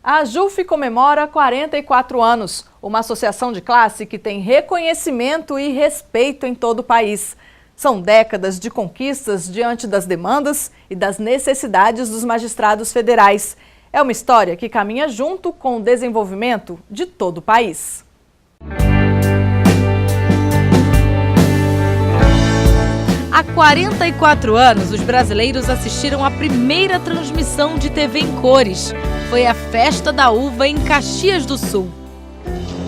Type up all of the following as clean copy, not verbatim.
A AJUF comemora 44 anos, uma associação de classe que tem reconhecimento e respeito em todo o país. São décadas de conquistas diante das demandas e das necessidades dos magistrados federais. É uma história que caminha junto com o desenvolvimento de todo o país. Há 44 anos, os brasileiros assistiram à primeira transmissão de TV em cores. Foi a Festa da Uva em Caxias do Sul.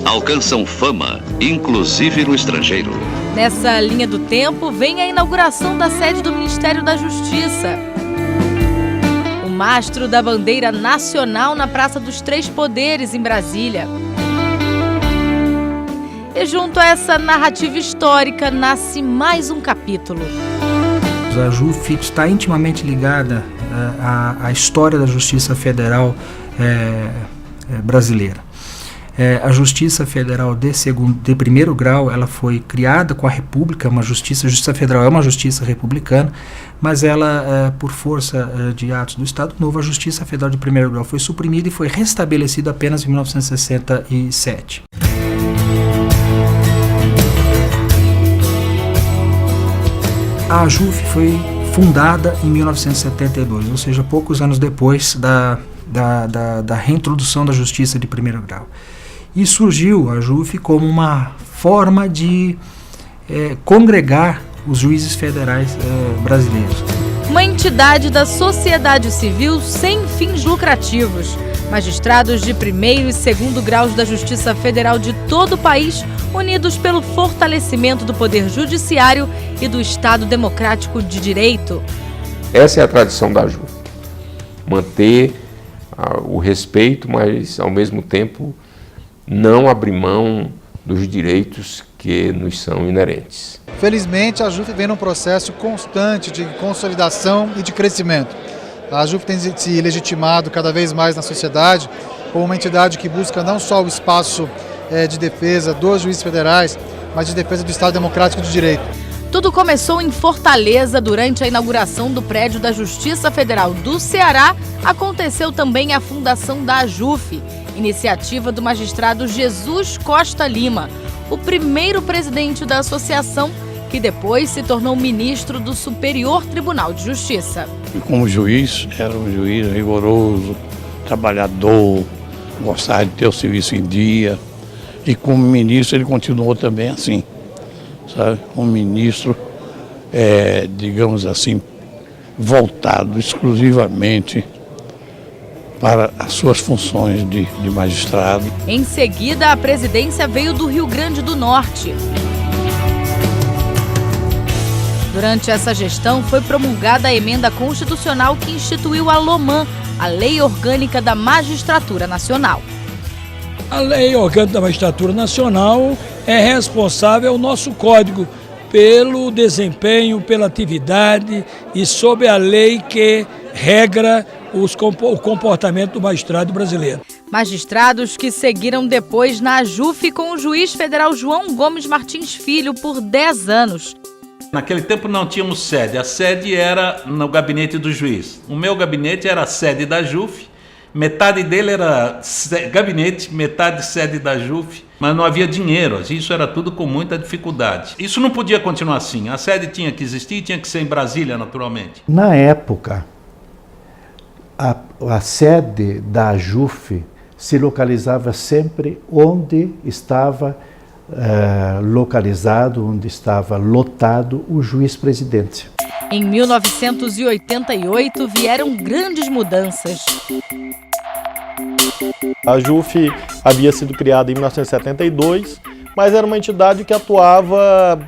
Alcançam fama, inclusive no estrangeiro. Nessa linha do tempo, vem a inauguração da sede do Ministério da Justiça. O mastro da bandeira nacional na Praça dos Três Poderes, em Brasília. E junto a essa narrativa histórica, nasce mais um capítulo. A AJUF está intimamente ligada à história da Justiça Federal brasileira. A Justiça Federal de primeiro grau, ela foi criada com a República, a Justiça Federal é uma justiça republicana, mas ela, por força de atos do Estado Novo, a Justiça Federal de primeiro grau foi suprimida e foi restabelecida apenas em 1967. A AJUF foi fundada em 1972, ou seja, poucos anos depois da reintrodução da Justiça de primeiro grau. E surgiu a AJUF como uma forma de congregar os juízes federais brasileiros. Uma entidade da sociedade civil sem fins lucrativos. Magistrados de primeiro e segundo graus da Justiça Federal de todo o país, unidos pelo fortalecimento do Poder Judiciário e do Estado Democrático de Direito. Essa é a tradição da AJUF. Manter o respeito, mas ao mesmo tempo não abrir mão dos direitos que nos são inerentes. Felizmente, a AJUF vem num processo constante de consolidação e de crescimento. A AJUF tem se legitimado cada vez mais na sociedade como uma entidade que busca não só o espaço de defesa dos juízes federais, mas de defesa do Estado Democrático de Direito. Tudo começou em Fortaleza durante a inauguração do prédio da Justiça Federal do Ceará. Aconteceu também a fundação da AJUF, iniciativa do magistrado Jesus Costa Lima, o primeiro presidente da associação, que depois se tornou ministro do Superior Tribunal de Justiça. Como juiz, era um juiz rigoroso, trabalhador, gostava de ter o serviço em dia. E como ministro ele continuou também assim, sabe? Um ministro, digamos assim, voltado exclusivamente para as suas funções de magistrado. Em seguida, a presidência veio do Rio Grande do Norte. Durante essa gestão, foi promulgada a emenda constitucional que instituiu a LOMAN, a Lei Orgânica da Magistratura Nacional. A Lei Orgânica da Magistratura Nacional é responsável, o nosso código, pelo desempenho, pela atividade e sob a lei que regra o comportamento do magistrado brasileiro. Magistrados que seguiram depois na AJUF com o juiz federal João Gomes Martins Filho por 10 anos. Naquele tempo não tínhamos sede, a sede era no gabinete do juiz. O meu gabinete era a sede da AJUF, metade dele era gabinete, metade sede da AJUF, mas não havia dinheiro, isso era tudo com muita dificuldade. Isso não podia continuar assim, a sede tinha que existir, tinha que ser em Brasília, naturalmente. Na época, a sede da AJUF se localizava sempre onde estava localizado, onde estava lotado o juiz-presidente. Em 1988 vieram grandes mudanças. A AJUF havia sido criada em 1972, mas era uma entidade que atuava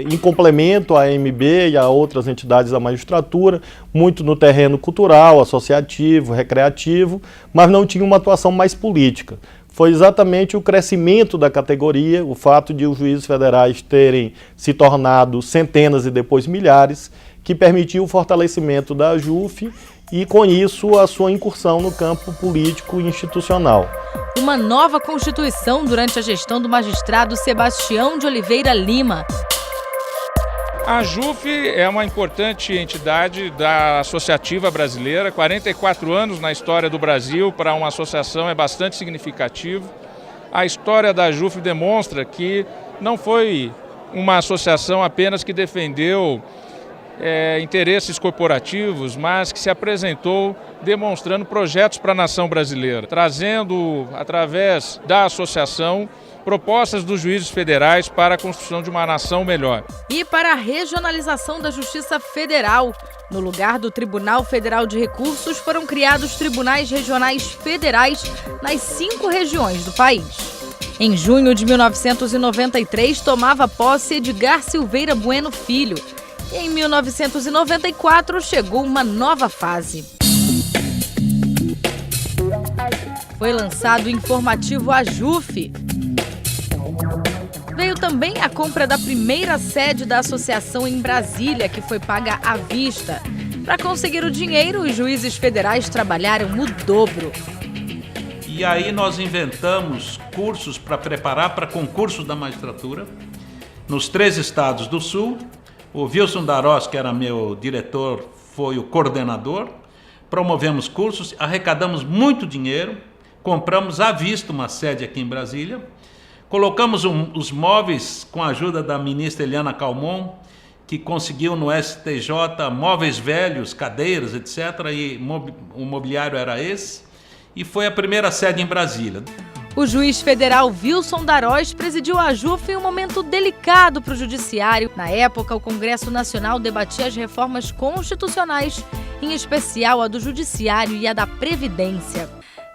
em complemento à AMB e a outras entidades da magistratura, muito no terreno cultural, associativo, recreativo, mas não tinha uma atuação mais política. Foi exatamente o crescimento da categoria, o fato de os juízes federais terem se tornado centenas e depois milhares, que permitiu o fortalecimento da AJUF e, com isso, a sua incursão no campo político e institucional. Uma nova Constituição durante a gestão do magistrado Sebastião de Oliveira Lima. A AJUF é uma importante entidade da associativa brasileira, 44 anos na história do Brasil, para uma associação é bastante significativo. A história da AJUF demonstra que não foi uma associação apenas que defendeu interesses corporativos, mas que se apresentou demonstrando projetos para a nação brasileira, trazendo, através da associação, propostas dos juízes federais para a construção de uma nação melhor. E para a regionalização da Justiça Federal, no lugar do Tribunal Federal de Recursos, foram criados tribunais regionais federais nas 5 regiões do país. Em junho de 1993, tomava posse Edgar Silveira Bueno Filho. E em 1994, chegou uma nova fase. Foi lançado o informativo AJUF. Veio também a compra da primeira sede da associação em Brasília, que foi paga à vista. Para conseguir o dinheiro, os juízes federais trabalharam o dobro. E aí nós inventamos cursos para preparar para concurso da magistratura nos 3 estados do Sul. O Wilson Darós, que era meu diretor, foi o coordenador. Promovemos cursos, arrecadamos muito dinheiro, compramos à vista uma sede aqui em Brasília. Colocamos os móveis com a ajuda da ministra Eliana Calmon, que conseguiu no STJ móveis velhos, cadeiras, etc. E o mobiliário era esse. E foi a primeira sede em Brasília. O juiz federal Wilson Darós presidiu a AJUF em um momento delicado para o judiciário. Na época, o Congresso Nacional debatia as reformas constitucionais, em especial a do judiciário e a da Previdência.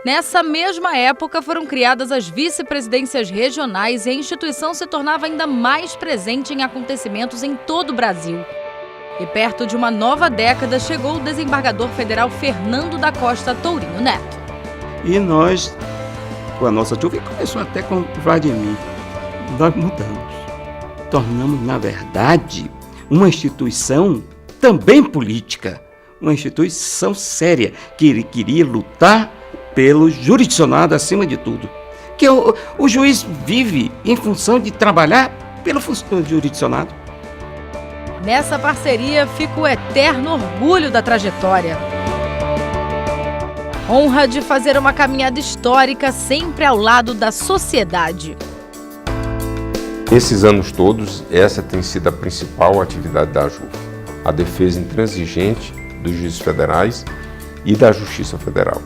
Nessa mesma época, foram criadas as vice-presidências regionais e a instituição se tornava ainda mais presente em acontecimentos em todo o Brasil. E perto de uma nova década, chegou o desembargador federal Fernando da Costa Tourinho Neto. E nós, com a nossa AJUF, começou até com o Vladimir, nós mudamos. Tornamos, na verdade, uma instituição também política, uma instituição séria, que queria lutar pelo jurisdicionado acima de tudo. Que o juiz vive em função de trabalhar pelo jurisdicionado. Nessa parceria fica o eterno orgulho da trajetória. Honra de fazer uma caminhada histórica sempre ao lado da sociedade. Nesses anos todos, essa tem sido a principal atividade da AJUF, a defesa intransigente dos juízes federais e da Justiça Federal.